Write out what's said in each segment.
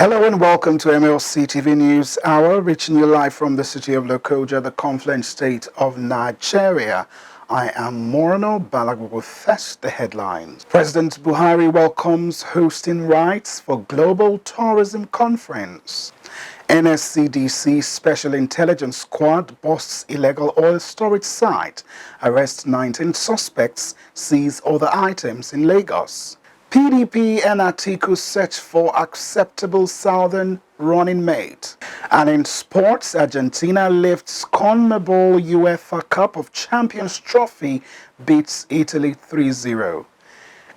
Hello and welcome to MLC TV News Hour, reaching you live from the city of Lokoja, the confluent state of Nigeria. I am Morano Balagu with first the headlines. President Buhari welcomes hosting rights for Global Tourism Conference. NSCDC Special Intelligence Squad busts illegal oil storage site, arrests 19 suspects, seize other items in Lagos. PDP and ATIKU search for acceptable southern running mate. And in sports, Argentina lifts CONMEBOL-UEFA Cup of Champions trophy, beats Italy 3-0.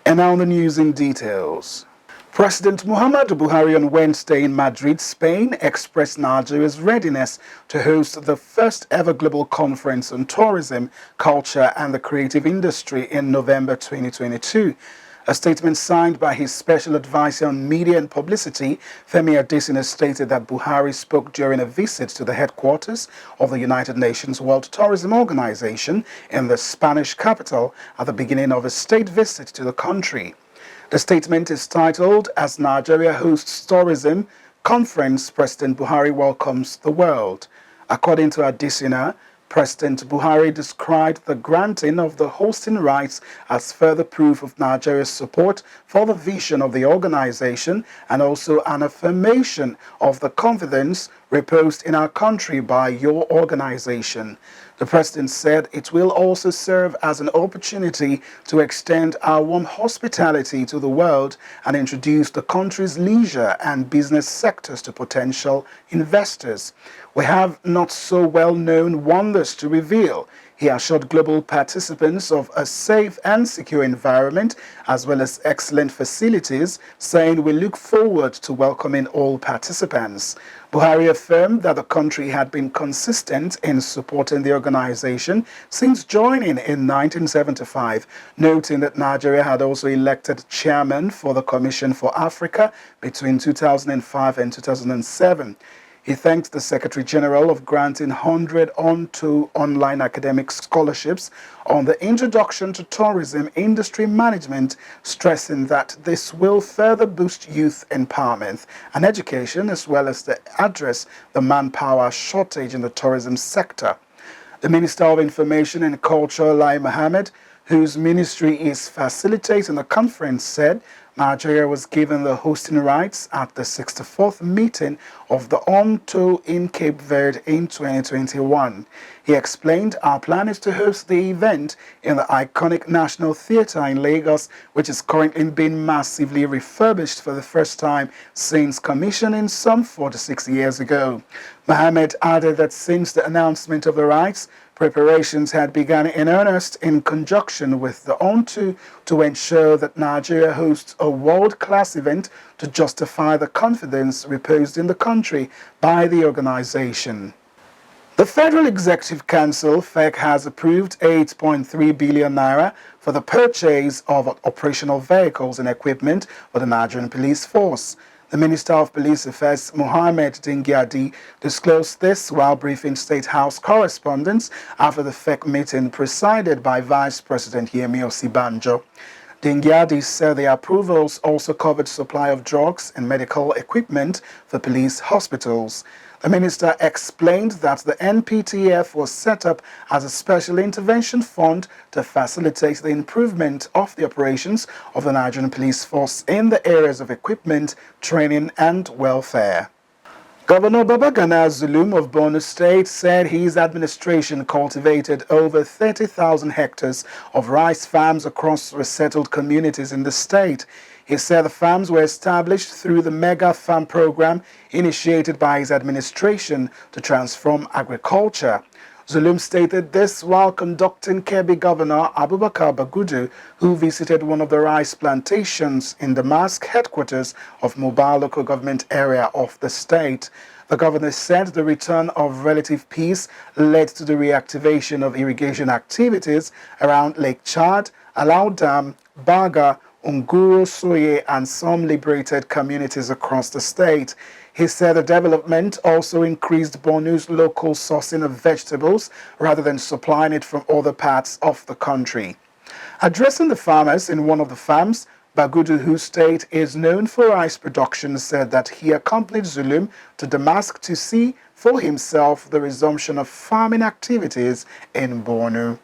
And now the news in details. President Muhammadu Buhari on Wednesday in Madrid, Spain, expressed Nigeria's readiness to host the first ever global conference on tourism, culture and the creative industry in November 2022. A statement signed by his special advisor on media and publicity, Femi Adesina, stated that Buhari spoke during a visit to the headquarters of the United Nations World Tourism Organization in the Spanish capital at the beginning of a state visit to the country. The statement is titled, "As Nigeria Hosts Tourism Conference, President Buhari Welcomes the World." According to Adesina, President Buhari described the granting of the hosting rights as further proof of Nigeria's support for the vision of the organization and also an affirmation of the confidence reposed in our country by your organization. The president said it will also serve as an opportunity to extend our warm hospitality to the world and introduce the country's leisure and business sectors to potential investors. We have not so well-known wonders to reveal. He assured global participants of a safe and secure environment as well as excellent facilities, saying we look forward to welcoming all participants. Buhari affirmed that the country had been consistent in supporting the organization since joining in 1975, noting that Nigeria had also elected chairman for the Commission for Africa between 2005 and 2007. He thanked the Secretary General of granting 100 on-to online academic scholarships on the introduction to tourism industry management, stressing that this will further boost youth empowerment and education as well as to address the manpower shortage in the tourism sector. The Minister of Information and Culture, Lai Mohammed, whose ministry is facilitating the conference, said Nigeria was given the hosting rights at the 64th meeting of the ONTO in Cape Verde in 2021. He explained, "Our plan is to host the event in the iconic National Theatre in Lagos, which is currently being massively refurbished for the first time since commissioning some 46 years ago." Mohammed added that since the announcement of the rights, preparations had begun in earnest in conjunction with the ONTO to ensure that Nigeria hosts a world-class event to justify the confidence reposed in the country by the organization. The Federal Executive Council, FEC, has approved 8.3 billion naira for the purchase of operational vehicles and equipment for the Nigerian Police Force. The Minister of Police Affairs, Mohammed Dingyadi, disclosed this while briefing State House correspondents after the FEC meeting presided by Vice President Yemi Osibanjo. Dingyadi said the approvals also covered supply of drugs and medical equipment for police hospitals. The minister explained that the NPTF was set up as a special intervention fund to facilitate the improvement of the operations of the Nigerian Police Force in the areas of equipment, training and welfare. Governor Babagana Zulum of Borno State said his administration cultivated over 30,000 hectares of rice farms across resettled communities in the state. He said the farms were established through the Mega Farm program initiated by his administration to transform agriculture. Zulum stated this while conducting Kebbi Governor Abubakar Bagudu, who visited one of the rice plantations in the mosque headquarters of Mobile local government area of the state. The governor said the return of relative peace led to the reactivation of irrigation activities around Lake Chad, Alau Dam, Baga, Unguru, Soye, and some liberated communities across the state. He said the development also increased Borno's local sourcing of vegetables rather than supplying it from other parts of the country. Addressing the farmers in one of the farms, Bagudu, whose state is known for rice production, said that he accompanied Zulum to Damascus to see for himself the resumption of farming activities in Borno.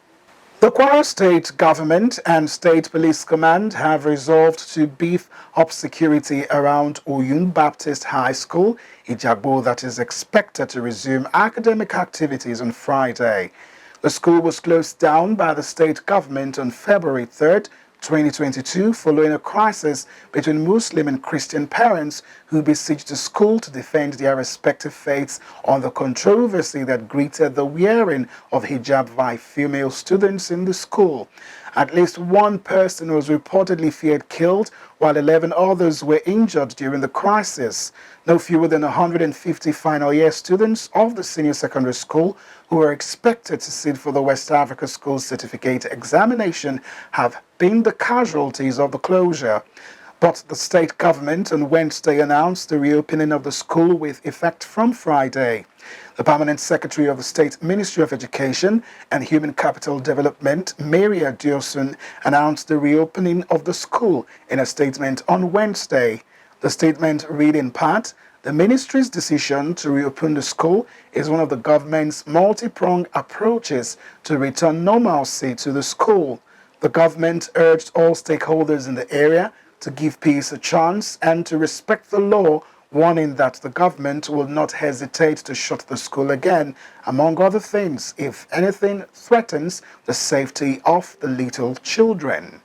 The Kwara State Government and State Police Command have resolved to beef up security around Oyun Baptist High School, Ijagbo, that is expected to resume academic activities on Friday. The school was closed down by the state government on February 3rd, 2022, following a crisis between Muslim and Christian parents who besieged the school to defend their respective faiths on the controversy that greeted the wearing of hijab by female students in the school. At least one person was reportedly feared killed, while 11 others were injured during the crisis. No fewer than 150 final year students of the senior secondary school who are expected to sit for the West Africa School Certificate examination have been the casualties of the closure. But the state government on Wednesday announced the reopening of the school with effect from Friday. The permanent secretary of the State Ministry of Education and Human Capital Development, Maria Diosun, announced the reopening of the school in a statement on Wednesday. The statement read in part, "The ministry's decision to reopen the school is one of the government's multi-pronged approaches to return normalcy to the school. The government urged all stakeholders in the area to give peace a chance and to respect the law, warning that the government will not hesitate to shut the school again, among other things, if anything threatens the safety of the little children."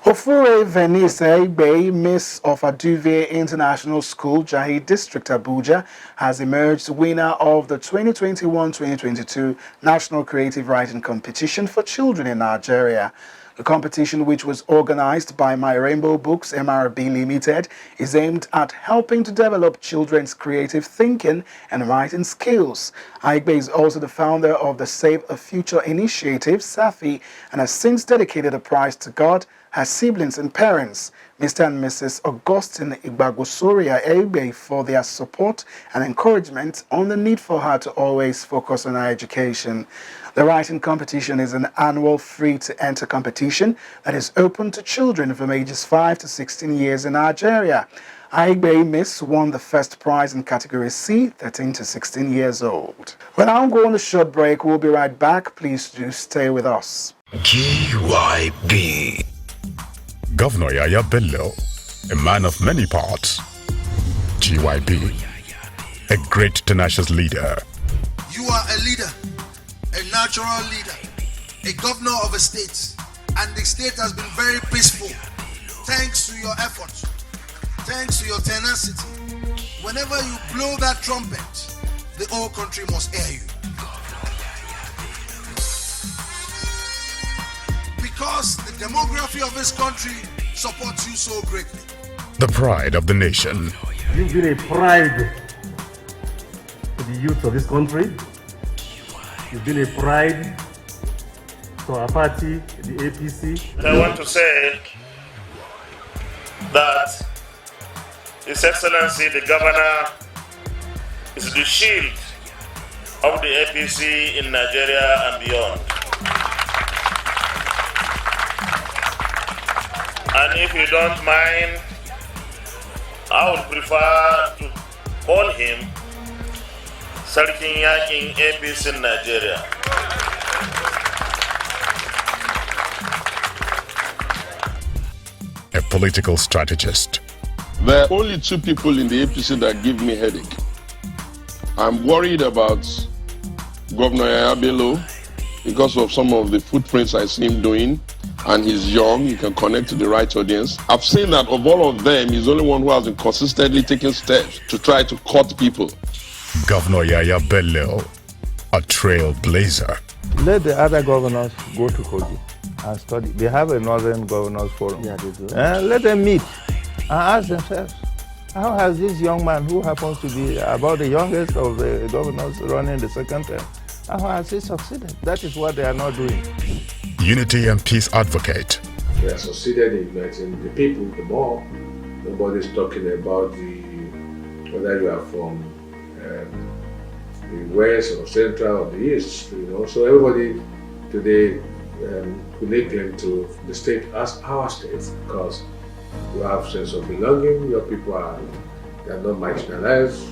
Ofure Venice Egbe, Miss of Aduve International School, Jahi District, Abuja, has emerged winner of the 2021-2022 National Creative Writing Competition for Children in Nigeria. The competition, which was organized by My Rainbow Books MRB Limited, is aimed at helping to develop children's creative thinking and writing skills. Aigbe is also the founder of the Save a Future initiative, SAFI, and has since dedicated a prize to God, her siblings and parents, Mr. and Mrs. Augustine Igbagosoria Aigbe, for their support and encouragement on the need for her to always focus on her education. The writing competition is an annual free-to-enter competition that is open to children from ages 5 to 16 years in Nigeria. Aigbe Miss won the first prize in category C, 13 to 16 years old. Well, I'll go on a short break. We'll be right back. Please do stay with us. GYB. Governor Yaya Bello, a man of many parts. GYB, a great tenacious leader. You are a leader, a natural leader, a governor of a state, and the state has been very peaceful thanks to your efforts, thanks to your tenacity. Whenever you blow that trumpet, the whole country must hear you. Because the demography of this country supports you so greatly. The pride of the nation. You've been a pride to the youth of this country. You've been a pride to our party, the APC. I want to say that His Excellency the Governor is the shield of the APC in Nigeria and beyond. And if you don't mind, I would prefer to call him Sarkin Yakin APC in Nigeria. A political strategist. There are only two people in the APC that give me headache. I'm worried about Governor Yaya Bello because of some of the footprints I see him doing, and he's young, he can connect to the right audience. I've seen that of all of them, he's the only one who has been consistently taking steps to try to cut people. Governor Yaya Bello, a trailblazer. Let the other governors go to Kogi and study. They have a Northern Governors Forum. Yeah, they do. Let them meet and ask themselves, how has this young man, who happens to be about the youngest of the governors running the second term, how has he succeeded? That is what they are not doing. Unity and peace advocate. We have succeeded in uniting the people, the mob. Nobody's talking about whether you are from the west or central or the east, So everybody today could lay claim to the state as our state because who have sense of belonging. Your people they are not marginalized.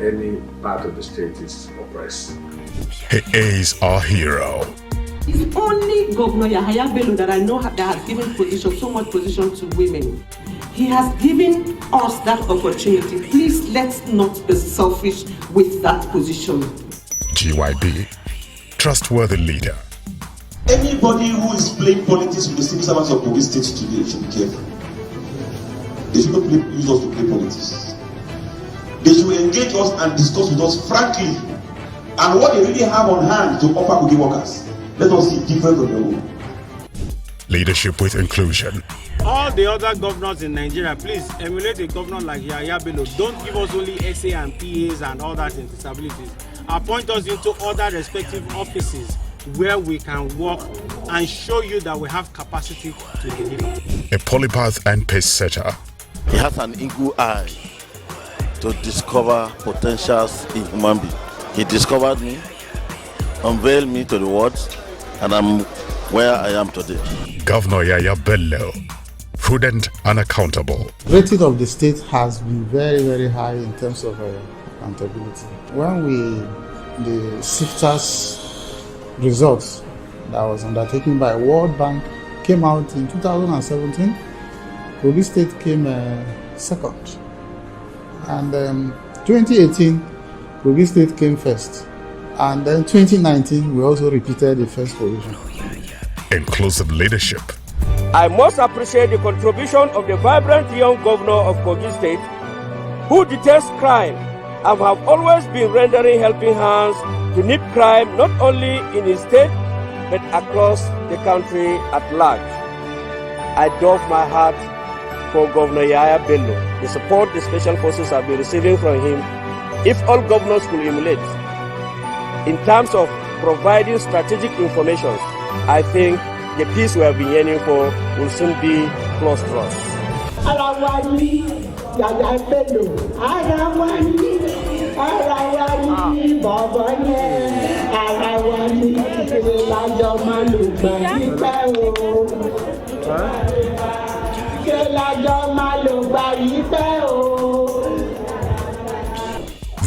Any part of the state is oppressed. He is our hero. It's only Governor Yahaya Bello that I know that has given so much position to women. He has given us that opportunity. Please, let's not be selfish with that position. GYB, trustworthy leader. Anybody who is playing politics with the civil servants of Kogi State today should be careful. They should not use us to play politics. They should engage us and discuss with us frankly, and what they really have on hand to offer Kogi workers. Let us see different on their own. Leadership with inclusion. All the other governors in Nigeria, please emulate a governor like Yahaya Bello. Don't give us only SA and PAs and all that in disabilities. Appoint us into other respective offices where we can work and show you that we have capacity to deliver. A polypath and pace setter. He has an eagle eye to discover potentials in human being. He discovered me, unveiled me to the world, and I'm where I am today. Governor Yahaya Bello, prudent and accountable. Rating of the state has been very, very high in terms of accountability. When the SIFTAS results that was undertaken by World Bank came out in 2017, Kogi State came second. And 2018, Kogi State came first. And then 2019, we also repeated the first position. Inclusive leadership. I most appreciate the contribution of the vibrant young governor of Kogi State, who detests crime and have always been rendering helping hands to nip crime not only in his state, but across the country at large. I doff my hat for Governor Yahaya Bello, the support the special forces have been receiving from him. If all governors could emulate, in terms of providing strategic information, I think the peace we have been yearning for will soon be close to us.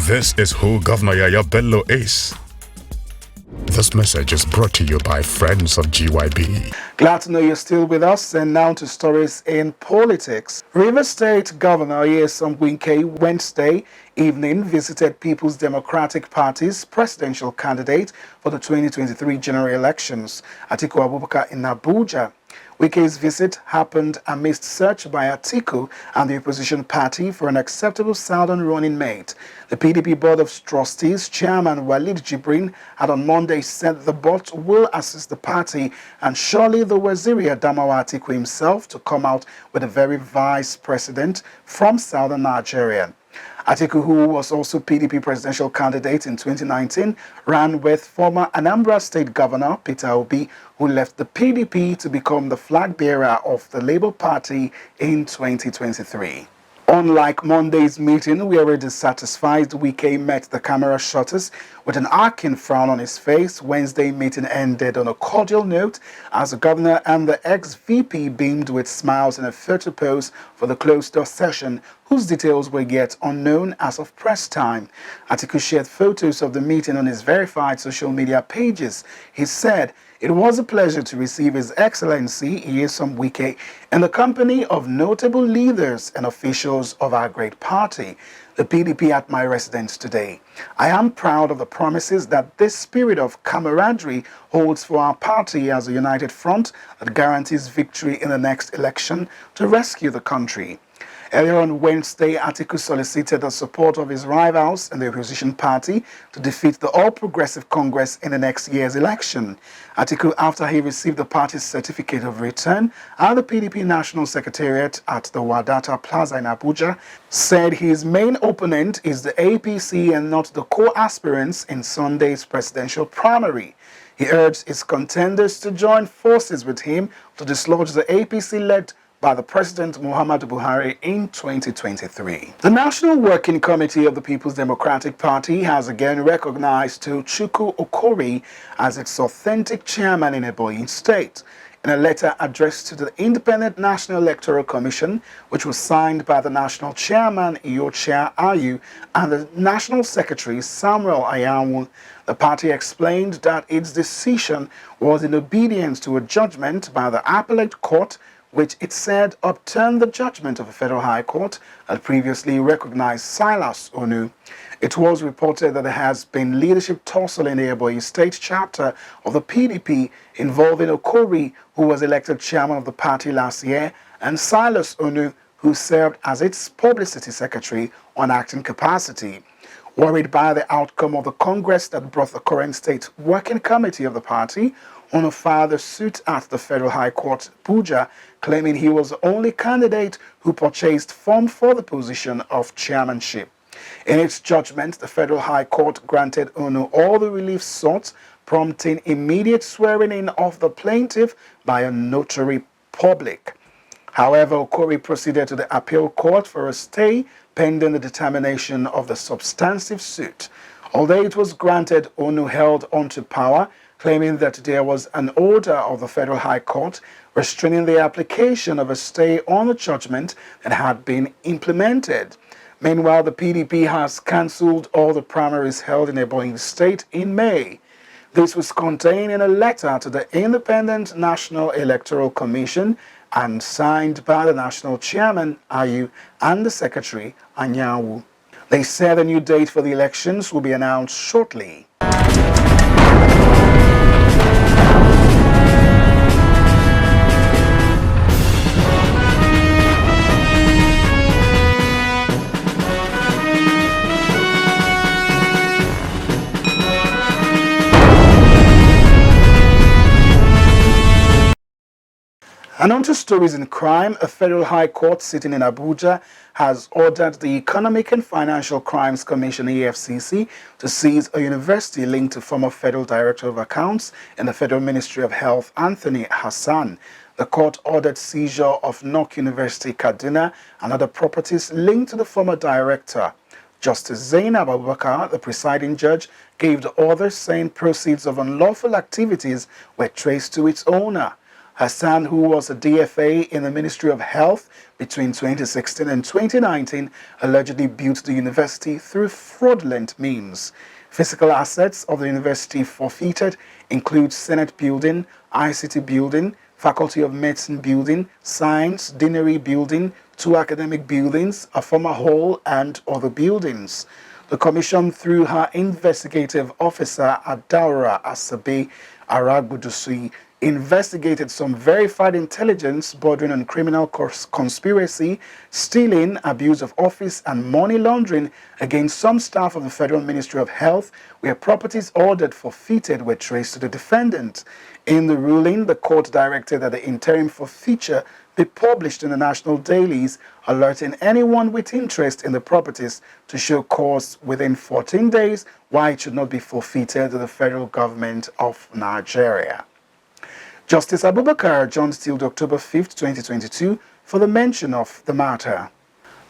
This is who Governor Yahaya Bello is. This message is brought to you by friends of GYB. Glad to know you're still with us. And now to stories in politics. Rivers State Governor Nyesom Wike Wednesday evening visited People's Democratic Party's presidential candidate for the 2023 general elections, ATIKU Abubakar, in Abuja. Wike's visit happened amidst search by ATIKU and the opposition party for an acceptable southern running mate. The PDP Board of Trustees Chairman Walid Jibrin had on Monday said the board will assist the party and surely the Waziri Adamawa ATIKU himself to come out with a very vice president from southern Nigeria. ATIKU, who was also PDP presidential candidate in 2019, ran with former Anambra State Governor Peter Obi, who left the PDP to become the flag bearer of the Labour Party in 2023. Unlike Monday's meeting, where a dissatisfied Wike met the camera shutters with an arcing frown on his face, Wednesday meeting ended on a cordial note as the governor and the ex-VP beamed with smiles in a photo pose for the closed-door session, whose details were yet unknown as of press time. ATIKU shared photos of the meeting on his verified social media pages. He said, "It was a pleasure to receive His Excellency Nyesom Wike in the company of notable leaders and officials of our great party, the PDP, at my residence today. I am proud of the promises that this spirit of camaraderie holds for our party as a united front that guarantees victory in the next election to rescue the country." Earlier on Wednesday, ATIKU solicited the support of his rivals in the opposition party to defeat the All Progressive Congress in the next year's election. ATIKU, after he received the party's certificate of return at the PDP National Secretariat at the Wadata Plaza in Abuja, said his main opponent is the APC and not the co-aspirants in Sunday's presidential primary. He urged his contenders to join forces with him to dislodge the APC-led by the President Muhammadu Buhari in 2023. The National Working Committee of the People's Democratic Party has again recognized Tochukwu Okori as its authentic chairman in Ebonyi State. In a letter addressed to the Independent National Electoral Commission, which was signed by the National Chairman, Iyochia Ayu, and the National Secretary, Samuel Ayawu, the party explained that its decision was in obedience to a judgment by the Appellate Court, which it said upturned the judgment of the Federal High Court that previously recognized Silas Onu. It was reported that there has been leadership tussle in the Ebonyi State chapter of the PDP involving Okori, who was elected chairman of the party last year, and Silas Onu, who served as its publicity secretary on acting capacity. Worried by the outcome of the Congress that brought the current state working committee of the party, Onu filed a suit at the Federal High Court, Abuja, claiming he was the only candidate who purchased form for the position of chairmanship. In its judgment, the Federal High Court granted Onu all the relief sought, prompting immediate swearing-in of the plaintiff by a notary public. However, Okori proceeded to the appeal court for a stay pending the determination of the substantive suit. Although it was granted, Onu held onto power, claiming that there was an order of the Federal High Court restraining the application of a stay on the judgment that had been implemented. Meanwhile, the PDP has cancelled all the primaries held in Ebonyi State in May. This was contained in a letter to the Independent National Electoral Commission and signed by the National Chairman, Ayu, and the Secretary, Anyawu. They said a new date for the elections will be announced shortly. And on to stories in crime, a federal high court sitting in Abuja has ordered the Economic and Financial Crimes Commission, EFCC, to seize a university linked to former Federal Director of Accounts in the Federal Ministry of Health, Anthony Hassan. The court ordered seizure of Nok University, Kaduna, and other properties linked to the former director. Justice Zainab Abubakar, the presiding judge, gave the order, saying proceeds of unlawful activities were traced to its owner. Hassan, who was a DFA in the Ministry of Health between 2016 and 2019, allegedly built the university through fraudulent means. Physical assets of the university forfeited include Senate Building, ICT Building, Faculty of Medicine Building, Science, Deanery Building, 2 academic buildings, a former hall, and other buildings. The Commission, through her investigative officer, Adaura Asabe Aragbudusui, investigated some verified intelligence bordering on criminal conspiracy, stealing, abuse of office, and money laundering against some staff of the Federal Ministry of Health, where properties ordered forfeited were traced to the defendant. In the ruling, the court directed that the interim forfeiture be published in the national dailies, alerting anyone with interest in the properties to show cause within 14 days why it should not be forfeited to the federal government of Nigeria. Justice Abubakar adjourned till October 5, 2022 for the mention of the matter.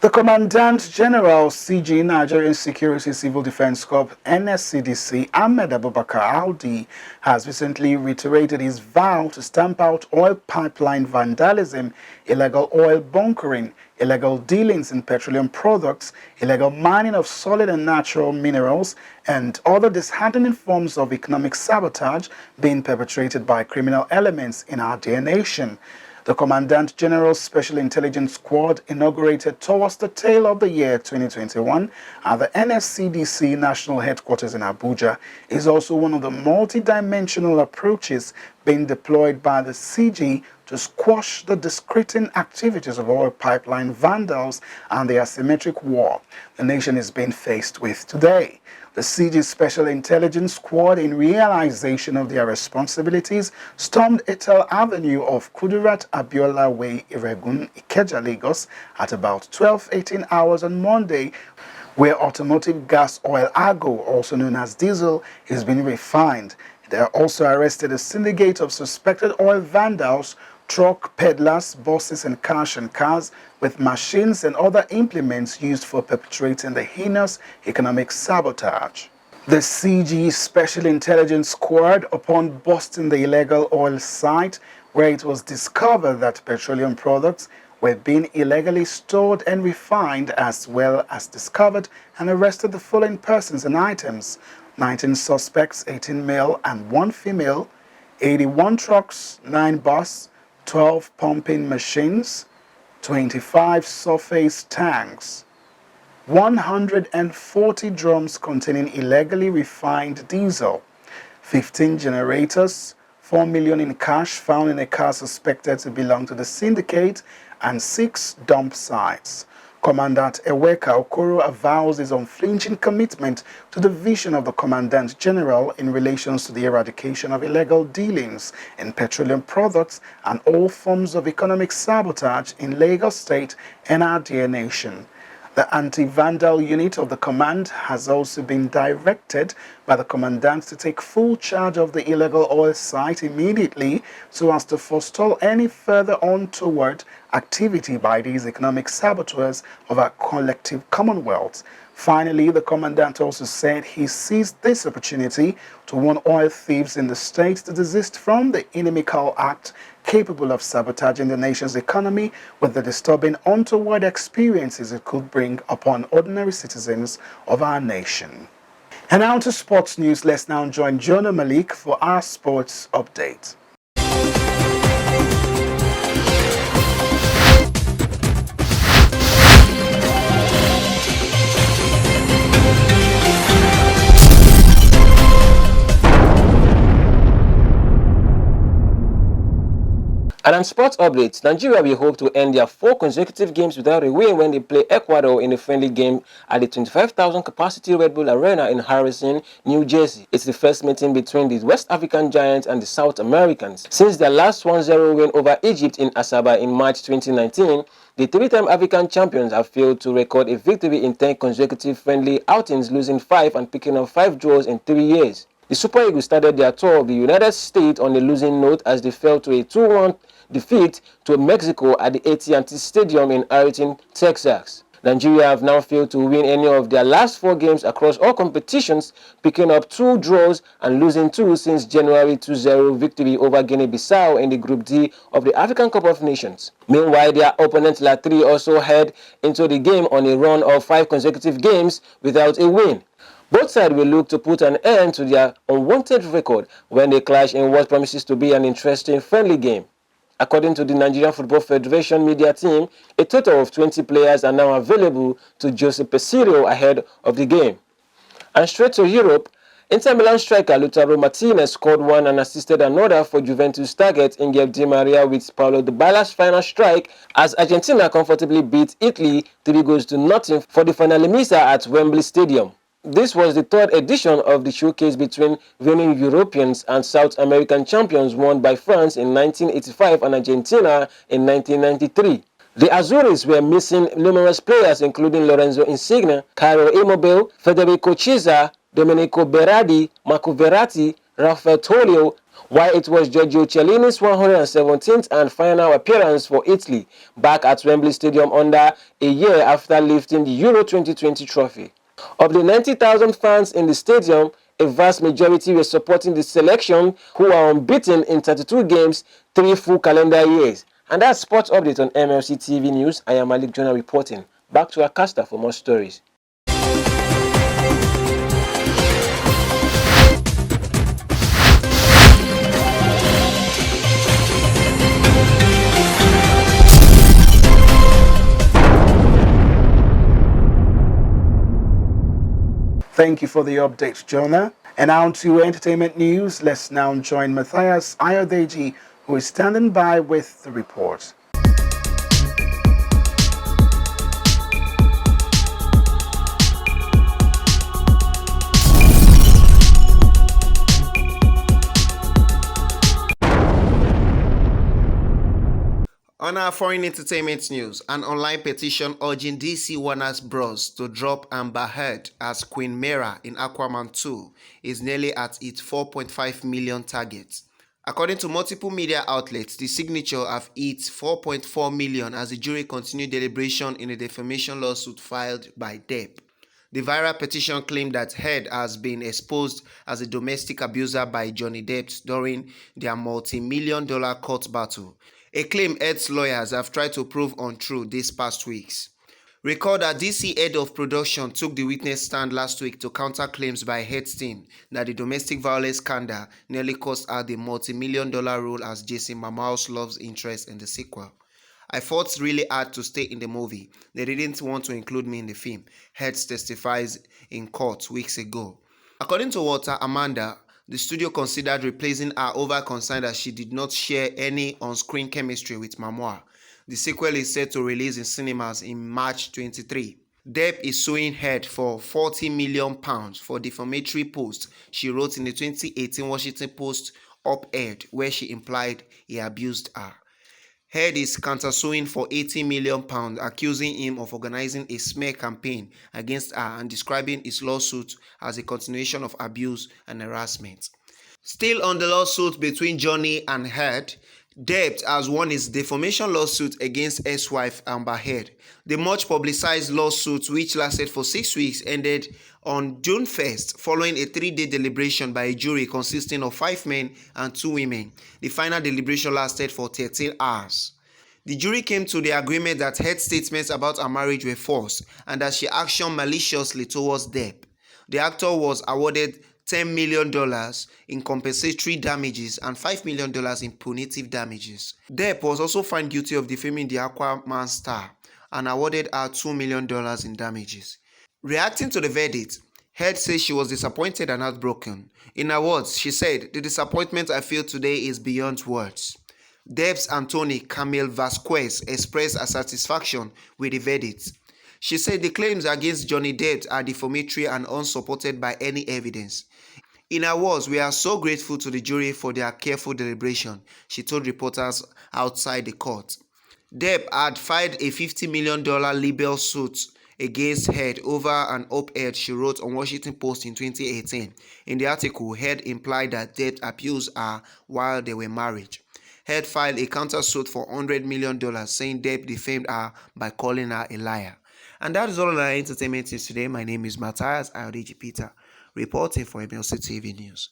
The Commandant General CG Nigerian Security Civil Defense Corps NSCDC Ahmed Abubakar Audi has recently reiterated his vow to stamp out oil pipeline vandalism, illegal oil bunkering, illegal dealings in petroleum products, illegal mining of solid and natural minerals, and other disheartening forms of economic sabotage being perpetrated by criminal elements in our dear nation. The Commandant General's Special Intelligence Squad, inaugurated towards the tail of the year 2021 at the NSCDC National Headquarters in Abuja, is also one of the multi-dimensional approaches being deployed by the CG to squash the discreting activities of oil pipeline vandals and the asymmetric war the nation is being faced with today. The CG Special Intelligence Squad, in realization of their responsibilities, stormed Etel Avenue of Kudirat Abiola Way, Iregun, Ikeja, Lagos at about 12:18 hours on Monday, where automotive gas oil argo, also known as diesel, is being refined. They also arrested a syndicate of suspected oil vandals, truck peddlers, buses and cars with machines and other implements used for perpetrating the heinous economic sabotage. The CG Special Intelligence Squad, upon busting the illegal oil site, where it was discovered that petroleum products were being illegally stored and refined, as well as discovered and arrested the following persons and items: 19 suspects, 18 male and 1 female, 81 trucks, 9 buses, 12 pumping machines, 25 surface tanks, 140 drums containing illegally refined diesel, 15 generators, 4 million in cash found in a car suspected to belong to the syndicate, and 6 dump sites. Commandant Eweka Okoro avows his unflinching commitment to the vision of the Commandant General in relation to the eradication of illegal dealings in petroleum products and all forms of economic sabotage in Lagos State and our dear nation. The anti-vandal unit of the command has also been directed by the commandant to take full charge of the illegal oil site immediately so as to forestall any further untoward activity by these economic saboteurs of our collective commonwealth. Finally, the commandant also said he seized this opportunity to warn oil thieves in the state to desist from the inimical act capable of sabotaging the nation's economy with the disturbing untoward experiences it could bring upon ordinary citizens of our nation. And now to sports news. Let's now join Jonah Malik for our sports update. And on sports updates, Nigeria will hope to end their 4 consecutive games without a win when they play Ecuador in a friendly game at the 25,000 capacity Red Bull Arena in Harrison, New Jersey. It's the first meeting between the West African Giants and the South Americans. Since their last 1-0 win over Egypt in Asaba in March 2019, the 3-time African champions have failed to record a victory in 10 consecutive friendly outings, losing 5 and picking up 5 draws in 3 years. The Super Eagles started their tour of the United States on a losing note as they fell to a 2-1 defeat to Mexico at the AT&T Stadium in Arlington, Texas. Nigeria have now failed to win any of their last 4 games across all competitions, picking up 2 draws and losing 2 since January 2-0 victory over Guinea-Bissau in the Group D of the African Cup of Nations. Meanwhile, their opponent La Tri also head into the game on a run of 5 consecutive games without a win. Both sides will look to put an end to their unwanted record when they clash in what promises to be an interesting friendly game. According to the Nigerian Football Federation media team, a total of 20 players are now available to Jose Peseiro ahead of the game. And straight to Europe, Inter Milan striker Lautaro Martinez scored 1 and assisted another for Juventus target Angel Di Maria with Paulo Dybala's final strike as Argentina comfortably beat Italy 3-0 for the finale missa at Wembley Stadium. This was the 3rd edition of the showcase between reigning Europeans and South American champions won by France in 1985 and Argentina in 1993. The Azuris were missing numerous players including Lorenzo Insigne, Cairo Immobile, Federico Chiesa, Domenico Berardi, Marco Verratti, Rafael Tolio, while it was Giorgio Chiellini's 117th and final appearance for Italy back at Wembley Stadium under a year after lifting the Euro 2020 trophy. Of the 90,000 fans in the stadium, a vast majority were supporting the selection, who are unbeaten in 32 games, 3 full calendar years. And that's sports update on MLC TV News. I am Malik Jonah reporting. Back to our caster for more stories. Thank you for the update, Jonah. And now to entertainment news. Let's now join Matthias Ayodeji, who is standing by with the report. On our foreign entertainment news, an online petition urging DC Warner Bros. To drop Amber Heard as Queen Mera in Aquaman 2 is nearly at its 4.5 million target. According to multiple media outlets, the signature have hit 4.4 million as the jury continued deliberation in a defamation lawsuit filed by Depp. The viral petition claimed that Heard has been exposed as a domestic abuser by Johnny Depp during their multi-million-dollar court battle, a claim Heard's lawyers have tried to prove untrue these past weeks. Recall that DC head of production took the witness stand last week to counter claims by Heard's team that the domestic violence scandal nearly cost her the multi-million-dollar role as Jason Momoa's love interest in the sequel. I fought really hard to stay in the movie. They didn't want to include me in the film, Heard testifies in court weeks ago. According to Walter Amanda, the studio considered replacing her over concern that she did not share any on-screen chemistry with Momoa. The sequel is set to release in cinemas in March 23. Depp is suing Heard for £40 million for defamatory posts she wrote in the 2018 Washington Post op-ed where she implied he abused her. Heard is countersuing for £80 million, accusing him of organizing a smear campaign against her and describing his lawsuit as a continuation of abuse and harassment. Still on the lawsuit between Johnny and Heard, Depp has won his defamation lawsuit against ex-wife Amber Heard. The much publicized lawsuit, which lasted for 6 weeks, ended on June 1st following a 3-day deliberation by a jury consisting of 5 men and 2 women. The final deliberation lasted for 13 hours. The jury came to the agreement that Heard's statements about her marriage were false and that she actioned maliciously towards Depp. The actor was awarded $10 million in compensatory damages and $5 million in punitive damages. Depp was also found guilty of defaming the Aquaman star and awarded her $2 million in damages. Reacting to the verdict, Heard says she was disappointed and heartbroken. In her words, she said, "The disappointment I feel today is beyond words." Depp's attorney, Camille Vasquez, expressed her satisfaction with the verdict. She said the claims against Johnny Depp are defamatory and unsupported by any evidence. In her words, "We are so grateful to the jury for their careful deliberation," she told reporters outside the court. Depp had filed a $50 million libel suit against Heard over an op-ed she wrote on Washington Post in 2018. In the article, Heard implied that Depp abused her while they were married. Heard filed a countersuit for $100 million, saying Depp defamed her by calling her a liar. And that is all on our entertainment news today. My name is Matthias Ayodeji Peter, reporting for MLC TV News.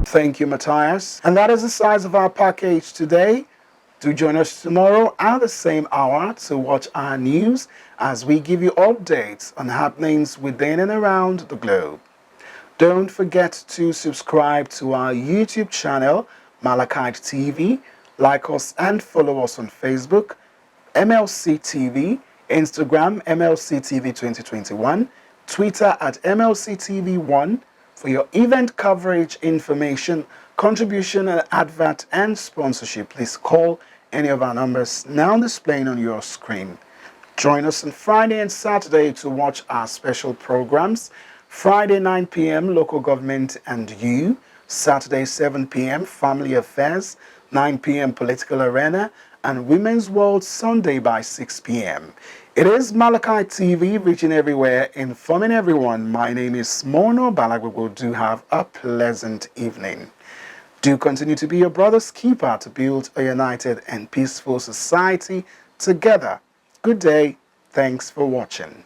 Thank you, Matthias. And that is the size of our package today. Do join us tomorrow at the same hour to watch our news as we give you updates on happenings within and around the globe. Don't forget to subscribe to our YouTube channel, Malachite TV. Like us and follow us on Facebook, MLC TV, Instagram, MLC TV 2021, Twitter at MLC TV1. For your event coverage, information, contribution, and advert and sponsorship, please call any of our numbers now displaying on your screen. Join us on Friday and Saturday to watch our special programs. Friday 9 p.m. Local Government and You. Saturday 7 p.m. Family Affairs. 9 p.m. Political Arena. And Women's World Sunday by 6 p.m. It is Malachite TV, reaching everywhere, informing everyone. My name is Mono Balagwego. Do have a pleasant evening. Do continue to be your brother's keeper to build a united and peaceful society together. Good day. Thanks for watching.